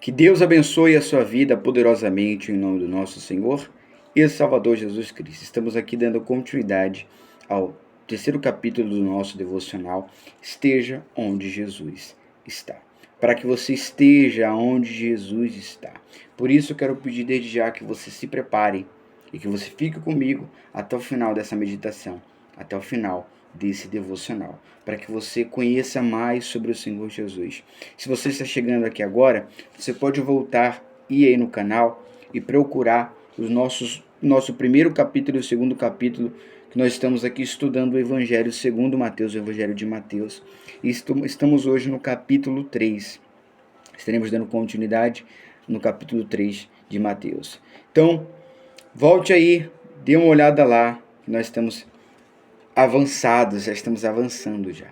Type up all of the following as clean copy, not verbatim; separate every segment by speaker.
Speaker 1: Que Deus abençoe a sua vida poderosamente em nome do nosso Senhor e Salvador Jesus Cristo. Estamos aqui dando continuidade ao terceiro capítulo do nosso devocional, Esteja onde Jesus está. Para que você esteja onde Jesus está. Por isso eu quero pedir desde já que você se prepare e que você fique comigo até o final dessa meditação, até o final desse devocional, para que você conheça mais sobre o Senhor Jesus. Se você está chegando aqui agora, você pode voltar, ir aí no canal e procurar nosso primeiro capítulo e o segundo capítulo, que nós estamos aqui estudando o Evangelho segundo Mateus, o Evangelho de Mateus. E estamos hoje no capítulo 3. Estaremos dando continuidade no capítulo 3 de Mateus. Então, volte aí, dê uma olhada lá, que nós estamos avançados, já estamos avançando já.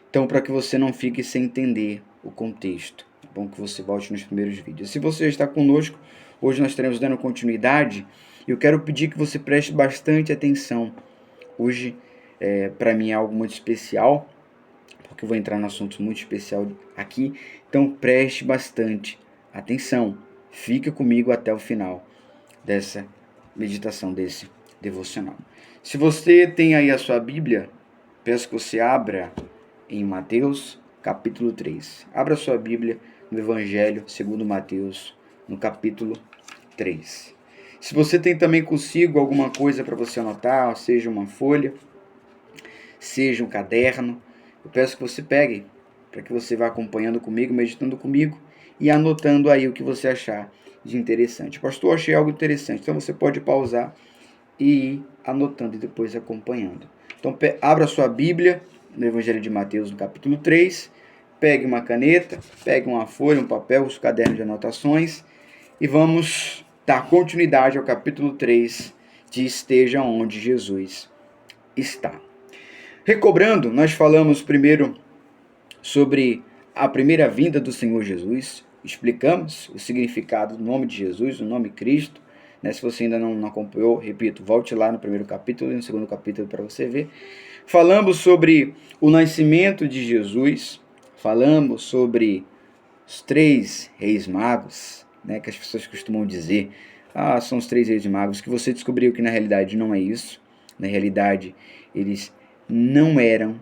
Speaker 1: Então, para que você não fique sem entender o contexto, é bom que você volte nos primeiros vídeos. Se você já está conosco, hoje nós estaremos dando continuidade, e eu quero pedir que você preste bastante atenção. Hoje, para mim, é algo muito especial, porque eu vou entrar num assunto muito especial aqui. Então, preste bastante atenção. Fique comigo até o final dessa meditação, desse devocional. Se você tem aí a sua Bíblia, peço que você abra em Mateus, capítulo 3. Abra a sua Bíblia no Evangelho segundo Mateus, no capítulo 3. Se você tem também consigo alguma coisa para você anotar, seja uma folha, seja um caderno, eu peço que você pegue, para que você vá acompanhando comigo, meditando comigo e anotando aí o que você achar de interessante. Pastor, achei algo interessante, então você pode pausar e ir anotando e depois acompanhando. Então, abra sua Bíblia no Evangelho de Mateus, no capítulo 3, pegue uma caneta, pegue uma folha, um papel, os cadernos de anotações e vamos dar continuidade ao capítulo 3 de Esteja onde Jesus está. Recobrando, nós falamos primeiro sobre a primeira vinda do Senhor Jesus, explicamos o significado do nome de Jesus, o nome Cristo. Se você ainda não acompanhou, repito, volte lá no primeiro capítulo e no segundo capítulo para você ver. Falamos sobre o nascimento de Jesus, falamos sobre os 3 reis magos, que as pessoas costumam dizer, são os 3 reis magos, que você descobriu que na realidade não é isso. Na realidade, eles não eram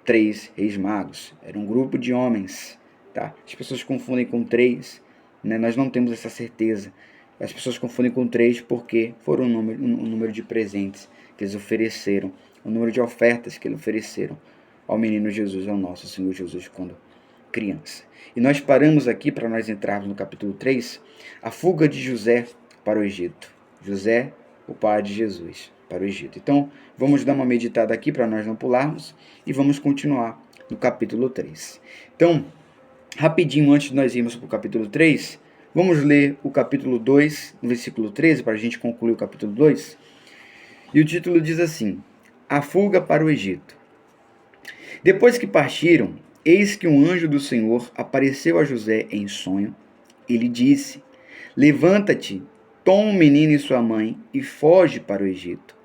Speaker 1: 3 reis magos, era um grupo de homens. Tá? As pessoas confundem com 3, nós não temos essa certeza. As pessoas confundem com 3 porque foram o número de presentes que eles ofereceram, o número de ofertas que eles ofereceram ao menino Jesus, ao nosso Senhor Jesus, quando criança. E nós paramos aqui, para nós entrarmos no capítulo 3, a fuga de José para o Egito. José, o pai de Jesus, para o Egito. Então, vamos dar uma meditada aqui para nós não pularmos e vamos continuar no capítulo 3. Então, rapidinho, antes de nós irmos para o capítulo 3, vamos ler o capítulo 2, no versículo 13, para a gente concluir o capítulo 2. E o título diz assim: A fuga para o Egito. Depois que partiram, eis que um anjo do Senhor apareceu a José em sonho e lhe disse: Levanta-te, toma o menino e sua mãe e foge para o Egito.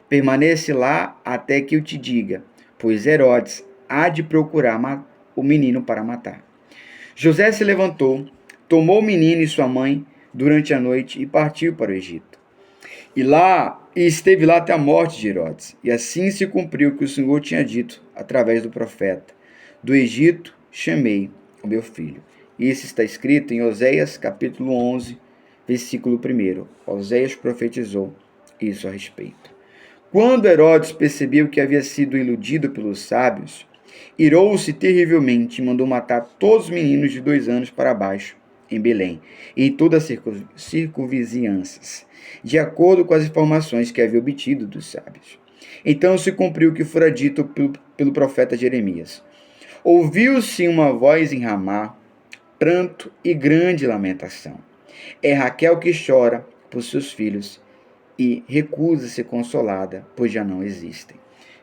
Speaker 1: Permanece lá até que eu te diga, pois Herodes há de procurar o menino para matar. José se levantou, tomou o menino e sua mãe durante a noite e partiu para o Egito. E esteve lá até a morte de Herodes. E assim se cumpriu o que o Senhor tinha dito através do profeta: Do Egito chamei o meu filho. Isso está escrito em Oséias capítulo 11, versículo 1. Oséias profetizou isso a respeito. Quando Herodes percebeu que havia sido iludido pelos sábios, irou-se terrivelmente e mandou matar todos os meninos de 2 anos para baixo, em Belém, e em todas as circunvizinhanças, de acordo com as informações que havia obtido dos sábios. Então se cumpriu o que fora dito pelo profeta Jeremias. Ouviu-se uma voz em Ramá, pranto e grande lamentação. É Raquel que chora por seus filhos e recusa ser consolada, pois já não existem.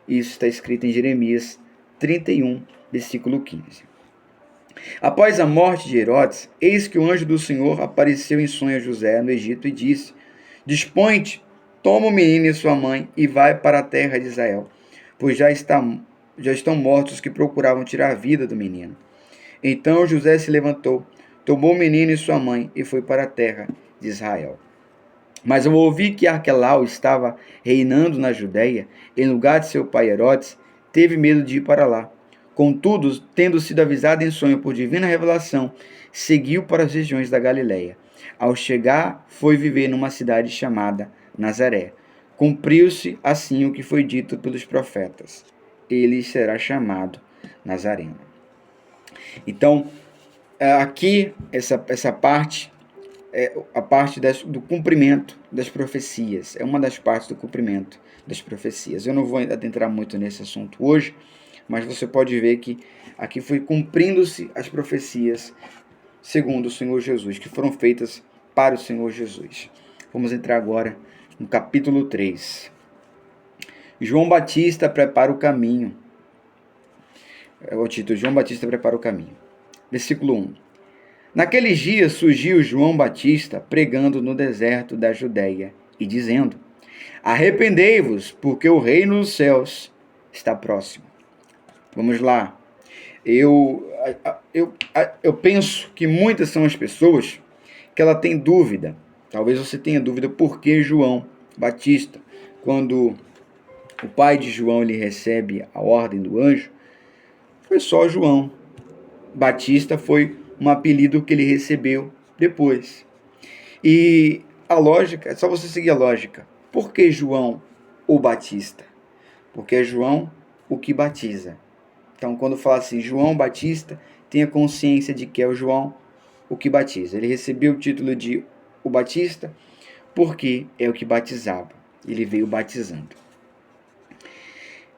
Speaker 1: Isso está escrito em Jeremias 31, versículo 15. Após a morte de Herodes, eis que o anjo do Senhor apareceu em sonho a José no Egito e disse: Dispõe-te, toma o menino e sua mãe e vai para a terra de Israel, pois já estão mortos os que procuravam tirar a vida do menino. Então José se levantou, tomou o menino e sua mãe e foi para a terra de Israel. Mas ao ouvir que Arquelau estava reinando na Judéia, em lugar de seu pai Herodes, teve medo de ir para lá. Contudo, tendo sido avisado em sonho por divina revelação, seguiu para as regiões da Galiléia. Ao chegar, foi viver numa cidade chamada Nazaré. Cumpriu-se assim o que foi dito pelos profetas: ele será chamado Nazareno. Então, aqui, essa parte é a parte do cumprimento das profecias. É uma das partes do cumprimento das profecias. Eu não vou adentrar muito nesse assunto hoje, mas você pode ver que aqui foi cumprindo-se as profecias segundo o Senhor Jesus, que foram feitas para o Senhor Jesus. Vamos entrar agora no capítulo 3. João Batista prepara o caminho. É o título: João Batista prepara o caminho. Versículo 1. Naqueles dias surgiu João Batista pregando no deserto da Judéia e dizendo: arrependei-vos, porque o reino dos céus está próximo. Vamos lá. Eu penso que muitas são as pessoas que ela tem dúvida. Talvez você tenha dúvida por que João Batista, quando o pai de João ele recebe a ordem do anjo, foi só João. Batista foi um apelido que ele recebeu depois. E a lógica, é só você seguir a lógica. Por que João o Batista? Porque é João o que batiza. Então, quando fala assim, João Batista, tenha consciência de que é o João o que batiza. Ele recebeu o título de o Batista porque é o que batizava. Ele veio batizando.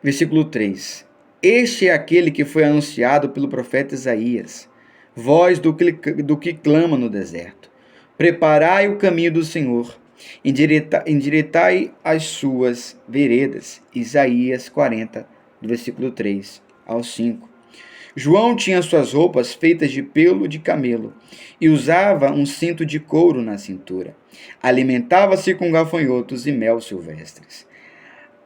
Speaker 1: Versículo 3. Este é aquele que foi anunciado pelo profeta Isaías, voz do que clama no deserto. Preparai o caminho do Senhor, endireitai as suas veredas. Isaías 40, do versículo 3 ao 5. João tinha suas roupas feitas de pelo de camelo e usava um cinto de couro na cintura. Alimentava-se com gafanhotos e mel silvestres.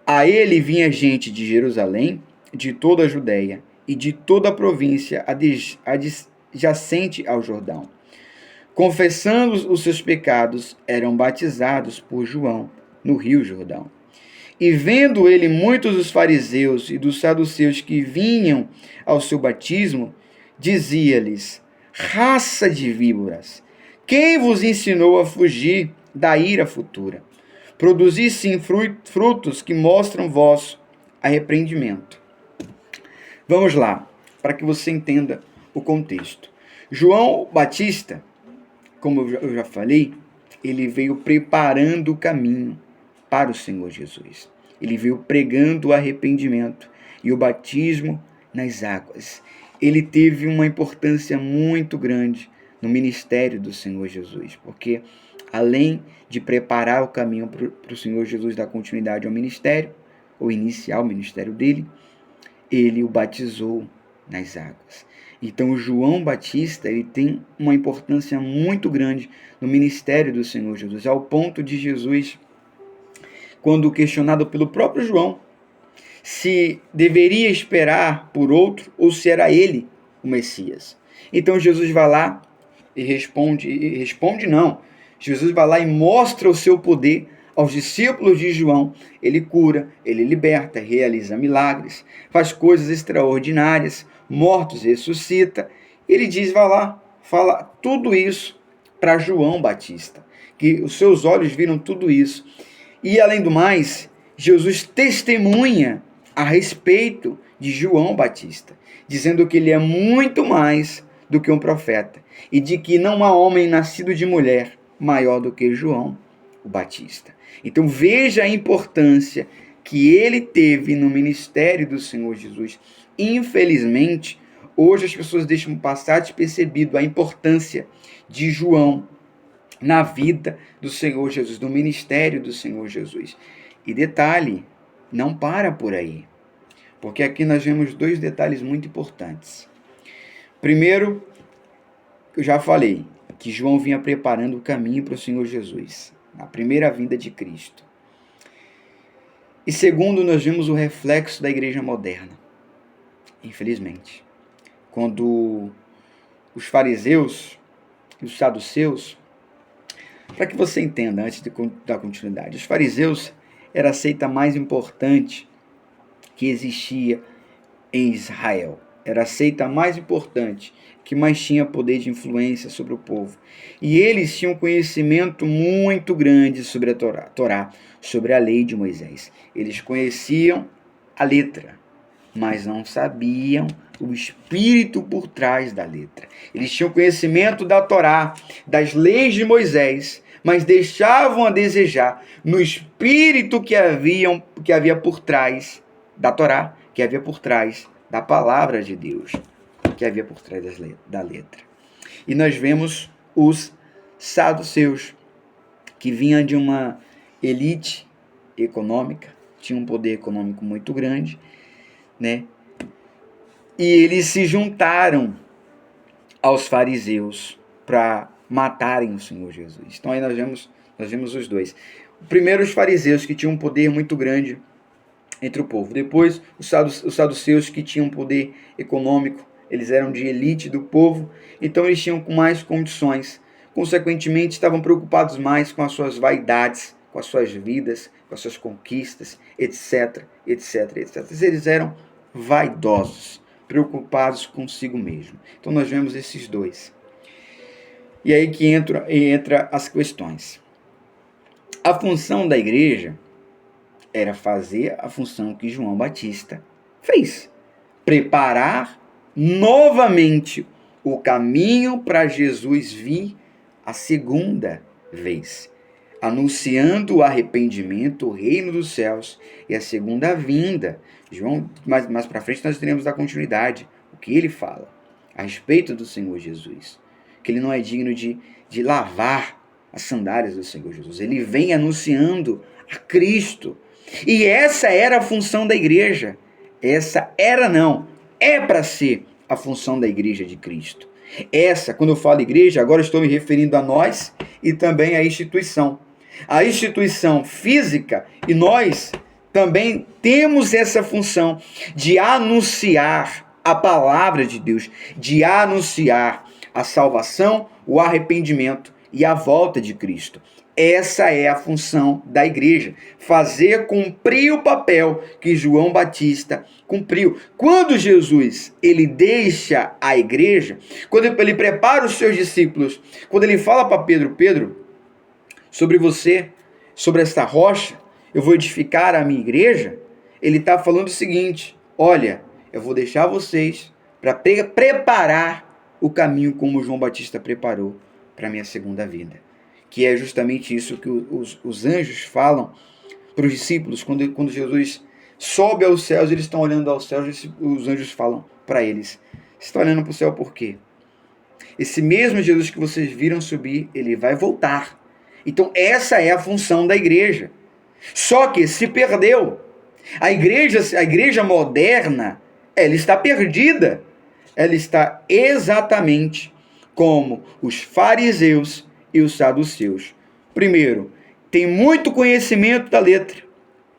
Speaker 1: A ele vinha gente de Jerusalém, de toda a Judéia e de toda a província adjacente ao Jordão. Confessando os seus pecados, eram batizados por João no rio Jordão. E vendo ele muitos dos fariseus e dos saduceus que vinham ao seu batismo, dizia-lhes: raça de víboras, quem vos ensinou a fugir da ira futura? Produzi sim frutos que mostram vosso arrependimento. Vamos lá, para que você entenda o contexto. João Batista, como eu já falei, ele veio preparando o caminho para o Senhor Jesus. Ele veio pregando o arrependimento e o batismo nas águas. Ele teve uma importância muito grande no ministério do Senhor Jesus, porque além de preparar o caminho para o Senhor Jesus dar continuidade ao ministério, ou iniciar o ministério dele, ele o batizou nas águas. Então, João Batista ele tem uma importância muito grande no ministério do Senhor Jesus, ao ponto de Jesus, quando questionado pelo próprio João, se deveria esperar por outro ou se era ele o Messias. Então, Jesus vai lá e Jesus vai lá e mostra o seu poder aos discípulos de João. Ele cura, ele liberta, realiza milagres, faz coisas extraordinárias, mortos ressuscita. Ele diz, vai lá, fala tudo isso para João Batista, que os seus olhos viram tudo isso. E além do mais, Jesus testemunha a respeito de João Batista, dizendo que ele é muito mais do que um profeta e de que não há homem nascido de mulher maior do que João o Batista. Então veja a importância que ele teve no ministério do Senhor Jesus. Infelizmente, hoje as pessoas deixam passar despercebido a importância de João na vida do Senhor Jesus, no ministério do Senhor Jesus. E detalhe, não para por aí, porque aqui nós vemos dois detalhes muito importantes. Primeiro, eu já falei, que João vinha preparando o caminho para o Senhor Jesus, na primeira vinda de Cristo. E segundo, nós vemos o reflexo da igreja moderna, infelizmente. Quando os fariseus e os saduceus, para que você entenda, antes de dar continuidade, os fariseus era a seita mais importante que existia em Israel. Era a seita mais importante, que mais tinha poder de influência sobre o povo. E eles tinham conhecimento muito grande sobre a Torá, sobre a lei de Moisés. Eles conheciam a letra, mas não sabiam o espírito por trás da letra. Eles tinham conhecimento da Torá, das leis de Moisés, mas deixavam a desejar no espírito que havia por trás da Torá, que havia por trás da palavra de Deus, que havia por trás da letra. E nós vemos os saduceus, que vinham de uma elite econômica, tinham um poder econômico muito grande, né? E eles se juntaram aos fariseus para matarem o Senhor Jesus. Então aí nós vemos os dois. Primeiro os fariseus, que tinham um poder muito grande entre o povo. Depois os saduceus, que tinham um poder econômico. Eles eram de elite do povo, então eles tinham mais condições. Consequentemente, estavam preocupados mais com as suas vaidades, com as suas vidas, com as suas conquistas, etc, etc, etc. Eles eram vaidosos, preocupados consigo mesmo. Então nós vemos esses dois. E aí que entra as questões. A função da igreja era fazer a função que João Batista fez: preparar novamente o caminho para Jesus vir a segunda vez, anunciando o arrependimento, o reino dos céus e a segunda vinda. João, mais para frente nós teremos a continuidade, o que ele fala a respeito do Senhor Jesus, que ele não é digno de lavar as sandálias do Senhor Jesus. Ele vem anunciando a Cristo. E essa era a função da igreja. É para ser a função da igreja de Cristo. Quando eu falo igreja, agora estou me referindo a nós e também à instituição. A instituição física, e nós também temos essa função de anunciar a palavra de Deus, de anunciar a salvação, o arrependimento e a volta de Cristo. Essa é a função da igreja, fazer cumprir o papel que João Batista cumpriu. Quando Jesus ele deixa a igreja, quando ele prepara os seus discípulos, quando ele fala para Pedro, sobre você, sobre esta rocha, eu vou edificar a minha igreja, ele está falando o seguinte: olha, eu vou deixar vocês para preparar o caminho como João Batista preparou para a minha segunda vinda. Que é justamente isso que os anjos falam para os discípulos. Quando Jesus sobe aos céus, eles estão olhando aos céus, os anjos falam para eles: você está olhando para o céu por quê? Esse mesmo Jesus que vocês viram subir, ele vai voltar. Então essa é a função da igreja. Só que se perdeu. A igreja moderna, ela está perdida. Ela está exatamente como os fariseus e os saduceus. Primeiro, tem muito conhecimento da letra,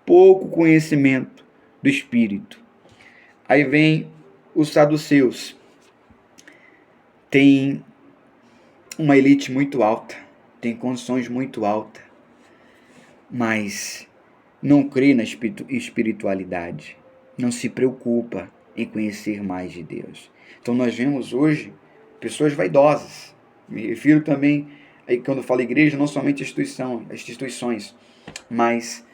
Speaker 1: pouco conhecimento do espírito. Aí vem os saduceus. Tem uma elite muito alta, tem condições muito altas, mas não crê na espiritualidade, não se preocupa em conhecer mais de Deus. Então nós vemos hoje pessoas vaidosas. Me refiro também, aí quando eu falo igreja, não somente as instituições, mas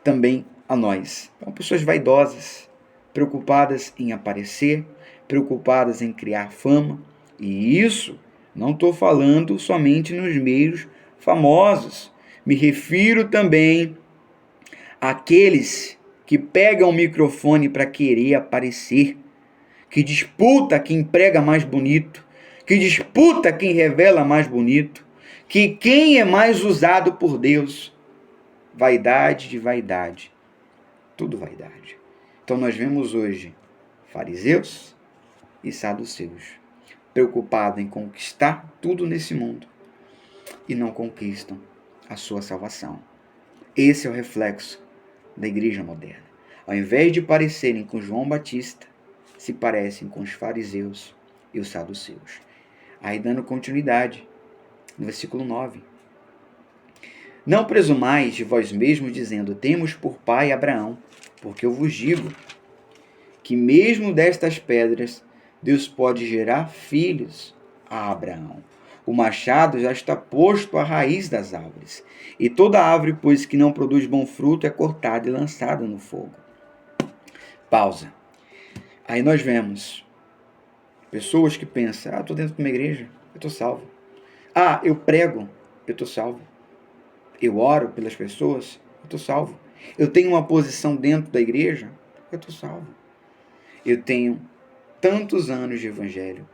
Speaker 1: também a nós. Então, pessoas vaidosas, preocupadas em aparecer, preocupadas em criar fama. E isso não estou falando somente nos meios famosos. Me refiro também àqueles que pegam o microfone para querer aparecer, que disputa quem prega mais bonito, que disputa quem revela mais bonito, que quem é mais usado por Deus. Vaidade de vaidade, tudo vaidade. Então nós vemos hoje fariseus e saduceus, preocupados em conquistar tudo nesse mundo e não conquistam a sua salvação. Esse é o reflexo da igreja moderna. Ao invés de parecerem com João Batista, se parecem com os fariseus e os saduceus. Aí, dando continuidade, no versículo 9. Não presumais de vós mesmos, dizendo, temos por pai Abraão, porque eu vos digo que mesmo destas pedras Deus pode gerar filhos a Abraão. O machado já está posto à raiz das árvores, e toda árvore, pois, que não produz bom fruto, é cortada e lançada no fogo. Pausa. Aí nós vemos pessoas que pensam, estou dentro de uma igreja, eu estou salvo. Eu prego, eu estou salvo. Eu oro pelas pessoas, eu estou salvo. Eu tenho uma posição dentro da igreja, eu estou salvo. Eu tenho tantos anos de evangelho,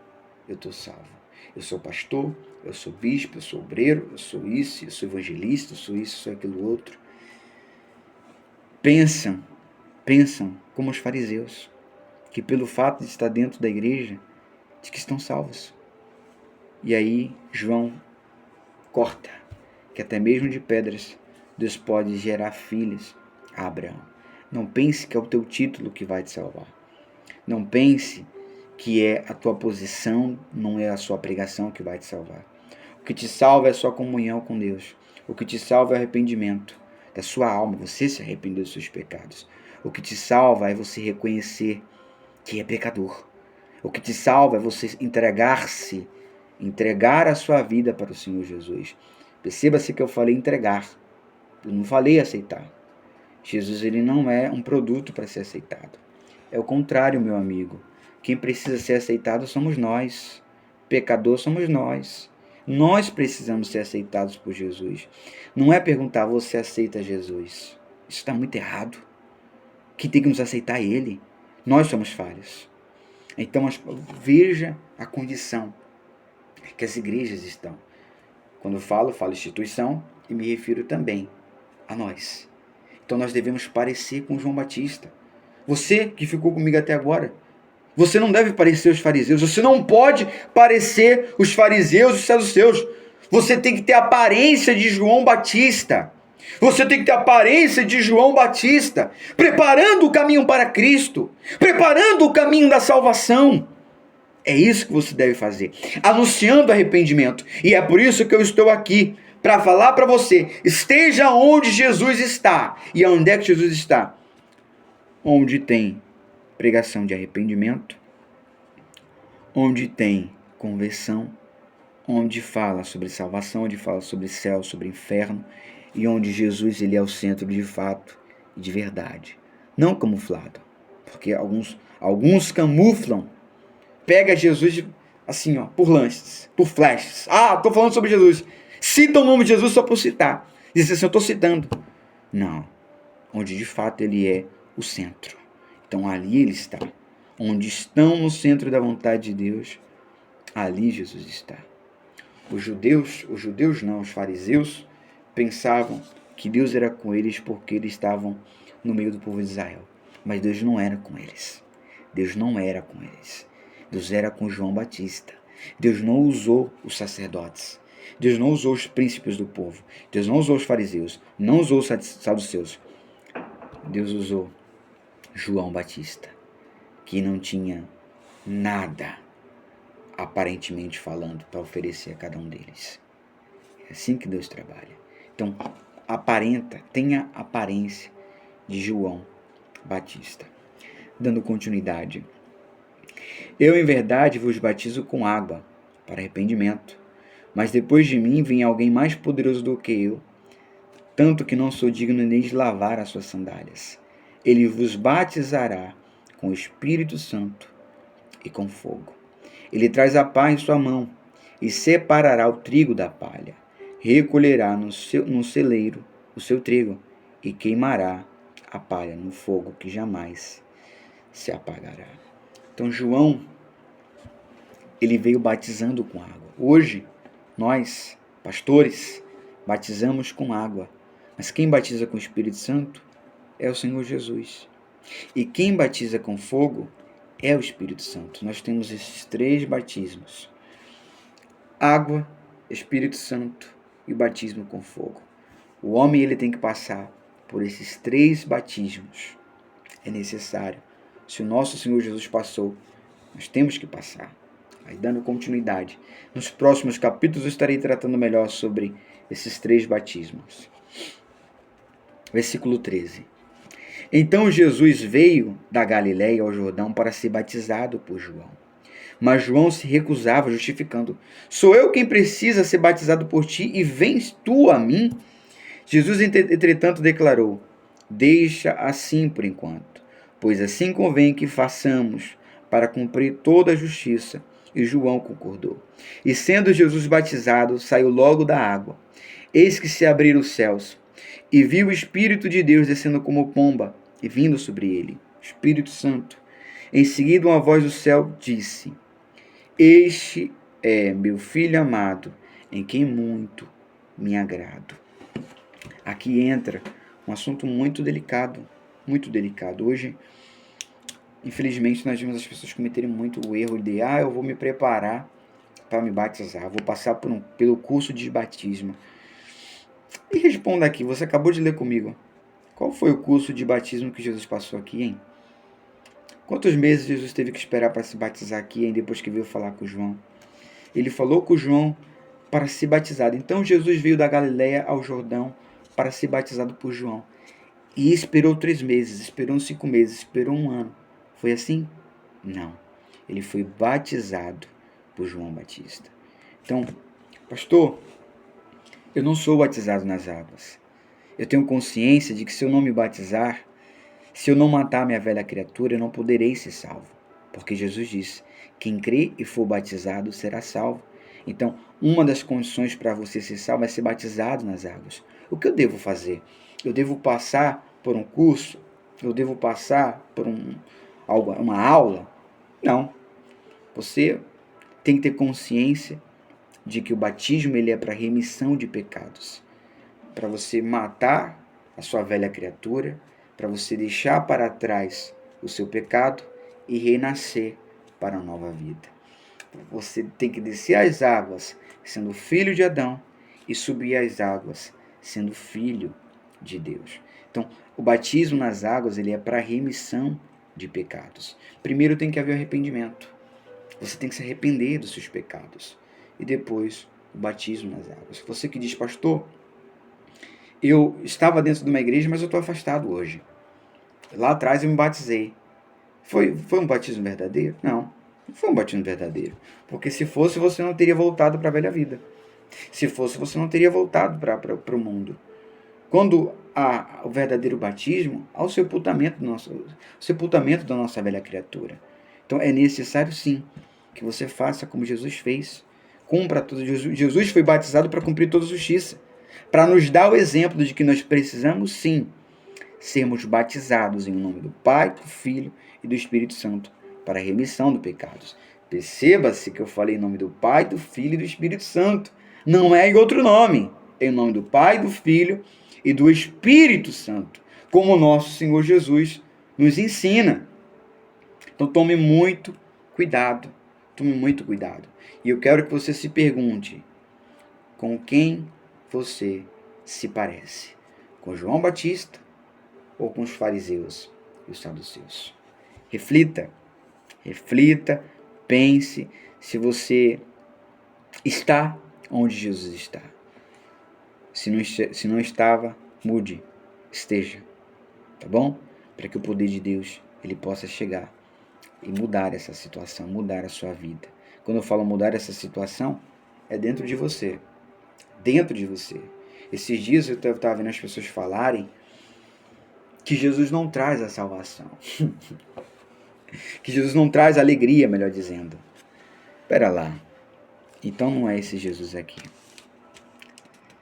Speaker 1: eu estou salvo. Eu sou pastor, eu sou bispo, eu sou obreiro, eu sou isso, eu sou evangelista, eu sou isso, eu sou aquilo outro. Pensam como os fariseus, que pelo fato de estar dentro da igreja, de que estão salvos. E aí João corta, que até mesmo de pedras Deus pode gerar filhos a Abraão. Não pense que é o teu título que vai te salvar. Não pense que é a tua posição, não é a sua pregação que vai te salvar. O que te salva é a sua comunhão com Deus. O que te salva é o arrependimento da sua alma, você se arrepender dos seus pecados. O que te salva é você reconhecer que é pecador. O que te salva é você entregar a sua vida para o Senhor Jesus. Perceba-se que eu falei entregar, eu não falei aceitar. Jesus, ele não é um produto para ser aceitado. É o contrário, meu amigo. Quem precisa ser aceitado somos nós. Pecador somos nós. Nós precisamos ser aceitados por Jesus. Não é perguntar, você aceita Jesus? Isso está muito errado. Quem tem que nos aceitar é Ele. Nós somos falhos. Então, veja a condição que as igrejas estão. Quando eu falo instituição e me refiro também a nós. Então, nós devemos parecer com João Batista. Você que ficou comigo até agora, você não deve parecer os fariseus. Você não pode parecer os fariseus e os saduceus. Você tem que ter a aparência de João Batista. Você tem que ter a aparência de João Batista, preparando o caminho para Cristo, preparando o caminho da salvação. É isso que você deve fazer, anunciando arrependimento. E é por isso que eu estou aqui, para falar para você, esteja onde Jesus está. E onde é que Jesus está? Onde tem pregação de arrependimento, onde tem conversão, onde fala sobre salvação, onde fala sobre céu, sobre inferno, e onde Jesus ele é o centro de fato e de verdade, não camuflado, porque alguns camuflam, pega Jesus assim, por lances, por flashes. Estou falando sobre Jesus, cita o nome de Jesus só por citar, diz assim, eu estou citando. Não, onde de fato ele é o centro. Então ali ele está. Onde estão no centro da vontade de Deus, ali Jesus está. Os fariseus pensavam que Deus era com eles porque eles estavam no meio do povo de Israel. Mas Deus não era com eles. Deus não era com eles. Deus era com João Batista. Deus não usou os sacerdotes. Deus não usou os príncipes do povo. Deus não usou os fariseus. Não usou os saduceus. Deus usou João Batista, que não tinha nada, aparentemente falando, para oferecer a cada um deles. É assim que Deus trabalha. Então, tenha a aparência de João Batista. Dando continuidade. Eu, em verdade, vos batizo com água, para arrependimento. Mas depois de mim vem alguém mais poderoso do que eu, tanto que não sou digno nem de lavar as suas sandálias. Ele vos batizará com o Espírito Santo e com fogo. Ele traz a pá em sua mão e separará o trigo da palha. Recolherá no celeiro o seu trigo e queimará a palha no fogo que jamais se apagará. Então João, ele veio batizando com água. Hoje, nós, pastores, batizamos com água. Mas quem batiza com o Espírito Santo é o Senhor Jesus. E quem batiza com fogo é o Espírito Santo. Nós temos esses 3 batismos: água, Espírito Santo e o batismo com fogo. O homem ele tem que passar por esses 3 batismos. É necessário. Se o nosso Senhor Jesus passou, nós temos que passar. Aí, dando continuidade, nos próximos capítulos eu estarei tratando melhor sobre esses 3 batismos. Versículo 13. Então Jesus veio da Galiléia ao Jordão para ser batizado por João. Mas João se recusava, justificando: sou eu quem precisa ser batizado por ti, e vens tu a mim? Jesus, entretanto, declarou: deixa assim por enquanto, pois assim convém que façamos para cumprir toda a justiça. E João concordou. E sendo Jesus batizado, saiu logo da água. Eis que se abriram os céus, e viu o Espírito de Deus descendo como pomba e vindo sobre ele, Espírito Santo. Em seguida, uma voz do céu disse: este é meu Filho amado, em quem muito me agrado. Aqui entra um assunto muito delicado, muito delicado. Hoje, infelizmente, nós vemos as pessoas cometerem muito o erro de eu vou me preparar para me batizar, vou passar pelo curso de batismo. E responda aqui, você acabou de ler comigo. Qual foi o curso de batismo que Jesus passou aqui, hein? Quantos meses Jesus teve que esperar para se batizar aqui, hein, depois que veio falar com João? Ele falou com João para ser batizado. Então Jesus veio da Galiléia ao Jordão para ser batizado por João. E esperou 3 meses, esperou 5 meses, esperou 1 ano. Foi assim? Não. Ele foi batizado por João Batista. Então, pastor, eu não sou batizado nas águas. Eu tenho consciência de que se eu não me batizar, se eu não matar minha velha criatura, eu não poderei ser salvo. Porque Jesus disse: quem crê e for batizado será salvo. Então, uma das condições para você ser salvo é ser batizado nas águas. O que eu devo fazer? Eu devo passar por um curso? Eu devo passar por uma aula? Não. Você tem que ter consciência de que o batismo ele é para remissão de pecados. Para você matar a sua velha criatura, para você deixar para trás o seu pecado e renascer para uma nova vida. Você tem que descer as águas sendo filho de Adão e subir as águas sendo filho de Deus. Então, o batismo nas águas ele é para remissão de pecados. Primeiro tem que haver arrependimento. Você tem que se arrepender dos seus pecados. E depois, o batismo nas águas. Você que diz, pastor, eu estava dentro de uma igreja, mas eu estou afastado hoje. Lá atrás eu me batizei. Foi um batismo verdadeiro? Não foi um batismo verdadeiro. Porque se fosse, você não teria voltado para a velha vida. Se fosse, você não teria voltado para o mundo. Quando há o verdadeiro batismo, há o sepultamento da nossa velha criatura. Então é necessário sim que você faça como Jesus fez. Cumpra tudo. Jesus foi batizado para cumprir toda a justiça. Para nos dar o exemplo de que nós precisamos sim sermos batizados em nome do Pai, do Filho e do Espírito Santo para a remissão dos pecados. Perceba-se que eu falei em nome do Pai, do Filho e do Espírito Santo. Não é em outro nome. É em nome do Pai, do Filho e do Espírito Santo, como o nosso Senhor Jesus nos ensina. Então tome muito cuidado. Tome muito cuidado. E eu quero que você se pergunte: com quem você se parece? Com João Batista ou com os fariseus e os saduceus? Reflita, pense se você está onde Jesus está. Se não estava, mude, esteja, tá bom? Para que o poder de Deus ele possa chegar e mudar essa situação, mudar a sua vida. Quando eu falo mudar essa situação, é dentro de você. Dentro de você. Esses dias eu estava vendo as pessoas falarem que Jesus não traz a salvação. Que Jesus não traz alegria, melhor dizendo. Espera lá. Então não é esse Jesus aqui.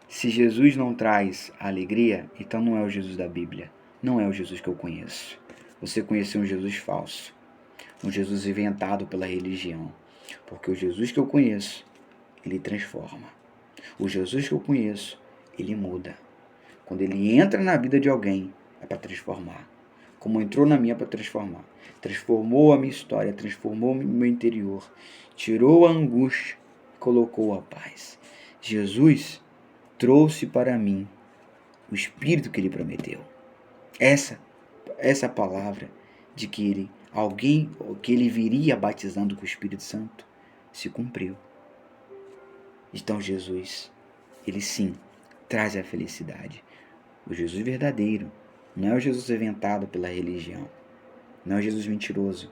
Speaker 1: Se Jesus não traz alegria, então não é o Jesus da Bíblia. Não é o Jesus que eu conheço. Você conheceu um Jesus falso. Um Jesus inventado pela religião. Porque o Jesus que eu conheço, ele transforma. O Jesus que eu conheço, ele muda. Quando ele entra na vida de alguém, é para transformar. Como entrou na minha para transformar. Transformou a minha história, transformou o meu interior. Tirou a angústia, colocou a paz. Jesus trouxe para mim o Espírito que ele prometeu. Essa palavra de que ele viria batizando com o Espírito Santo, se cumpriu. Então Jesus, ele sim, traz a felicidade. O Jesus verdadeiro, não é o Jesus inventado pela religião, não é o Jesus mentiroso.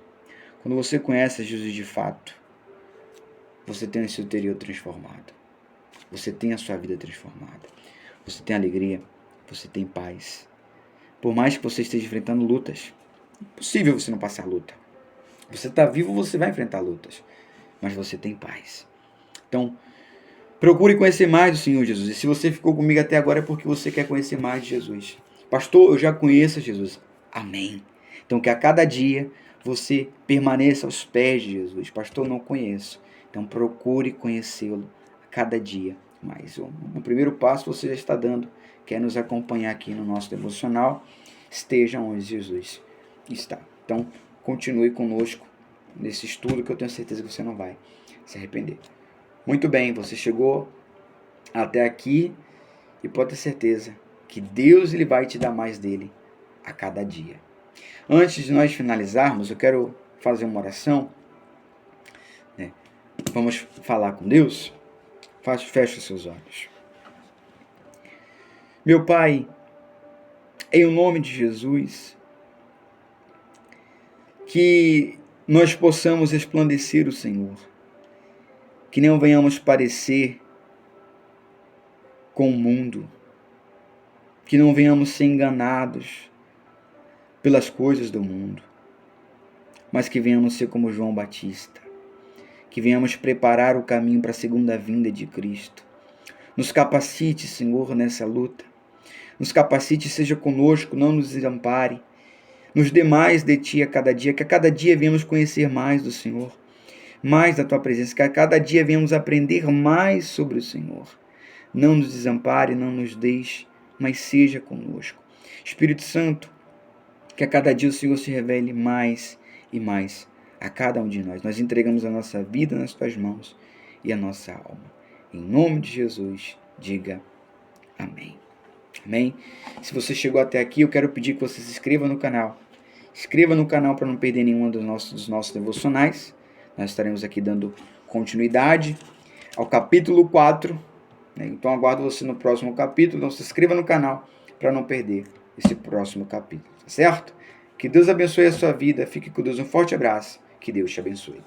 Speaker 1: Quando você conhece Jesus de fato, você tem o seu interior transformado. Você tem a sua vida transformada. Você tem alegria, você tem paz. Por mais que você esteja enfrentando lutas, é impossível você não passar luta. Você está vivo, você vai enfrentar lutas, mas você tem paz. Então, procure conhecer mais do Senhor Jesus. E se você ficou comigo até agora é porque você quer conhecer mais de Jesus. Pastor, eu já conheço Jesus. Amém. Então, que a cada dia você permaneça aos pés de Jesus. Pastor, não conheço. Então, procure conhecê-lo a cada dia mais. O primeiro passo você já está dando. Quer nos acompanhar aqui no nosso devocional? Esteja onde Jesus está. Então, continue conosco nesse estudo que eu tenho certeza que você não vai se arrepender. Muito bem, você chegou até aqui e pode ter certeza que Deus ele vai te dar mais dele a cada dia. Antes de nós finalizarmos, eu quero fazer uma oração. Vamos falar com Deus? Feche os seus olhos. Meu Pai, em o nome de Jesus, que nós possamos resplandecer o Senhor. Que não venhamos parecer com o mundo. Que não venhamos ser enganados pelas coisas do mundo. Mas que venhamos ser como João Batista. Que venhamos preparar o caminho para a segunda vinda de Cristo. Nos capacite, Senhor, nessa luta. Nos capacite, seja conosco, não nos desampare. Nos dê mais de Ti a cada dia, que a cada dia venhamos conhecer mais do Senhor, mais da Tua presença, que a cada dia venhamos aprender mais sobre o Senhor. Não nos desampare, não nos deixe, mas seja conosco. Espírito Santo, que a cada dia o Senhor se revele mais e mais a cada um de nós. Nós entregamos a nossa vida nas Tuas mãos e a nossa alma. Em nome de Jesus, diga amém. Amém? Se você chegou até aqui, eu quero pedir que você se inscreva no canal. Inscreva no canal para não perder nenhum dos nossos devocionais. Nós estaremos aqui dando continuidade ao capítulo 4. Então aguardo você no próximo capítulo. Então se inscreva no canal para não perder esse próximo capítulo. Tá certo? Que Deus abençoe a sua vida. Fique com Deus. Um forte abraço. Que Deus te abençoe.